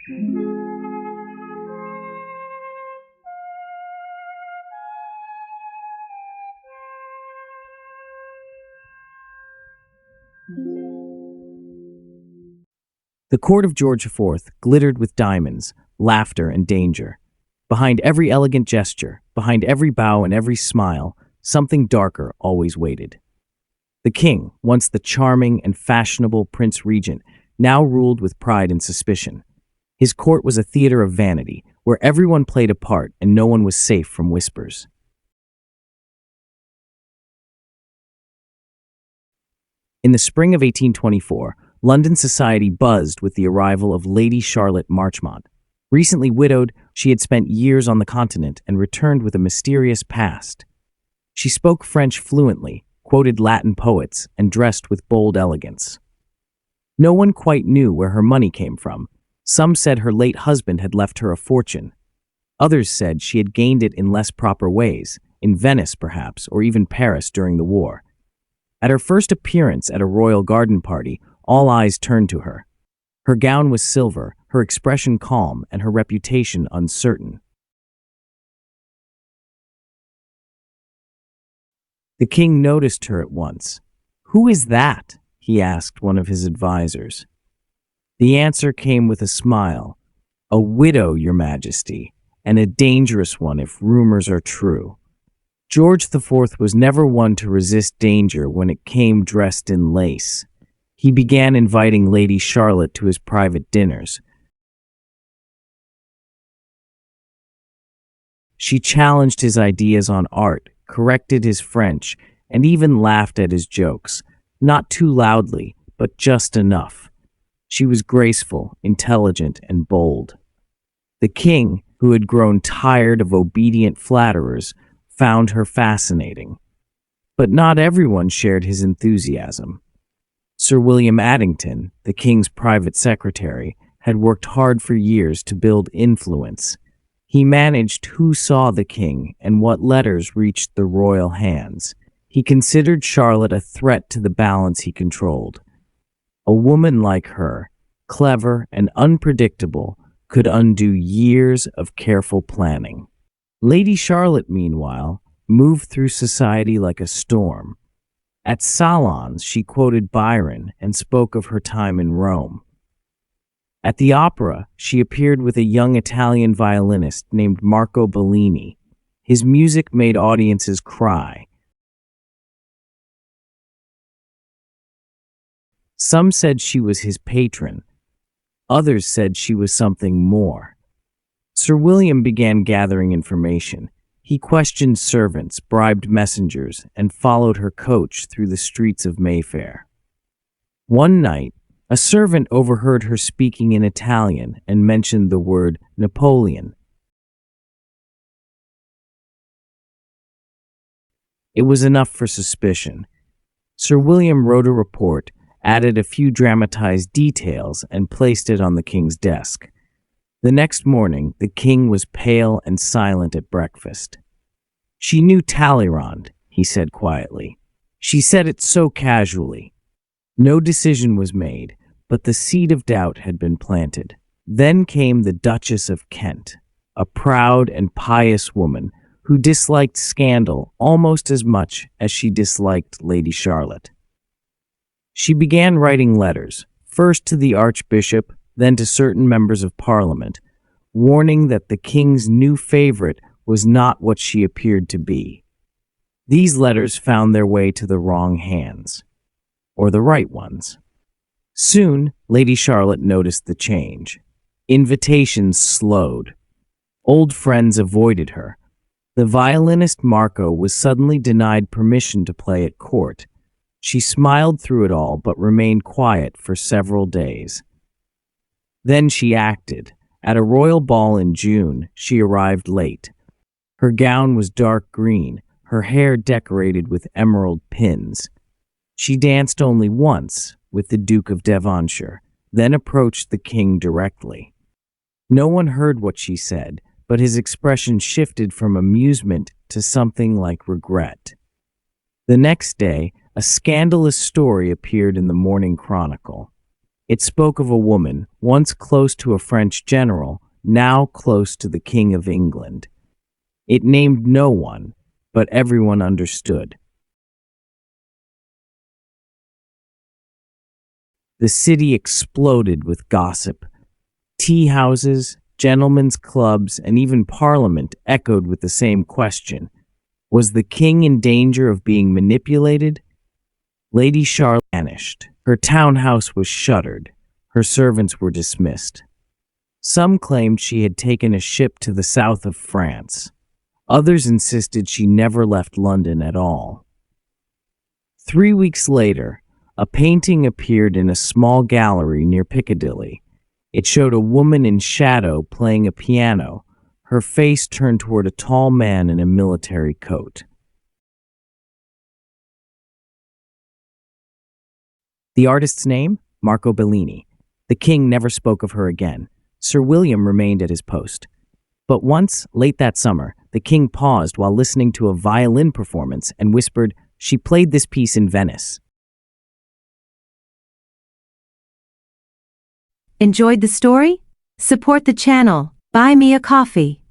The court of George IV glittered with diamonds, laughter, and danger. Behind every elegant gesture, behind every bow and every smile, something darker always waited. The king, once the charming and fashionable Prince Regent, now ruled with pride and suspicion. His court was a theater of vanity, where everyone played a part and no one was safe from whispers. In the spring of 1824, London society buzzed with the arrival of Lady Charlotte Marchmont. Recently widowed, she had spent years on the continent and returned with a mysterious past. She spoke French fluently, quoted Latin poets, and dressed with bold elegance. No one quite knew where her money came from. Some said her late husband had left her a fortune. Others said she had gained it in less proper ways, in Venice perhaps, or even Paris during the war. At her first appearance at a royal garden party, all eyes turned to her. Her gown was silver, her expression calm, and her reputation uncertain. The king noticed her at once. "Who is that?" he asked one of his advisors. The answer came with a smile. "A widow, Your Majesty, and a dangerous one if rumors are true." George IV was never one to resist danger when it came dressed in lace. He began inviting Lady Charlotte to his private dinners. She challenged his ideas on art, corrected his French, and even laughed at his jokes, not too loudly, but just enough. She was graceful, intelligent, and bold. The king, who had grown tired of obedient flatterers, found her fascinating. But not everyone shared his enthusiasm. Sir William Addington, the king's private secretary, had worked hard for years to build influence. He managed who saw the king and what letters reached the royal hands. He considered Charlotte a threat to the balance he controlled. A woman like her, clever and unpredictable, could undo years of careful planning. Lady Charlotte, meanwhile, moved through society like a storm. At salons, she quoted Byron and spoke of her time in Rome. At the opera, she appeared with a young Italian violinist named Marco Bellini. His music made audiences cry. Some said she was his patron. Others said she was something more. Sir William began gathering information. He questioned servants, bribed messengers, and followed her coach through the streets of Mayfair. One night, a servant overheard her speaking in Italian and mentioned the word Napoleon. It was enough for suspicion. Sir William wrote a report, added a few dramatized details, and placed it on the king's desk. The next morning, the king was pale and silent at breakfast. "She knew Talleyrand," he said quietly. "She said it so casually." No decision was made, but the seed of doubt had been planted. Then came the Duchess of Kent, a proud and pious woman who disliked scandal almost as much as she disliked Lady Charlotte. She began writing letters, first to the Archbishop, then to certain members of Parliament, warning that the king's new favorite was not what she appeared to be. These letters found their way to the wrong hands, or the right ones. Soon, Lady Charlotte noticed the change. Invitations slowed. Old friends avoided her. The violinist Marco was suddenly denied permission to play at court. She smiled through it all but remained quiet for several days. Then she acted. At a royal ball in June, she arrived late. Her gown was dark green, her hair decorated with emerald pins. She danced only once with the Duke of Devonshire, then approached the king directly. No one heard what she said, but his expression shifted from amusement to something like regret. The next day, a scandalous story appeared in the Morning Chronicle. It spoke of a woman, once close to a French general, now close to the King of England. It named no one, but everyone understood. The city exploded with gossip. Tea houses, gentlemen's clubs, and even Parliament echoed with the same question. Was the king in danger of being manipulated? Lady Charlotte vanished. Her townhouse was shuttered. Her servants were dismissed. Some claimed she had taken a ship to the south of France. Others insisted she never left London at all. 3 weeks later, a painting appeared in a small gallery near Piccadilly. It showed a woman in shadow playing a piano, her face turned toward a tall man in a military coat. The artist's name? Marco Bellini. The king never spoke of her again. Sir William remained at his post. But once, late that summer, the king paused while listening to a violin performance and whispered, "She played this piece in Venice." Enjoyed the story? Support the channel. Buy me a coffee.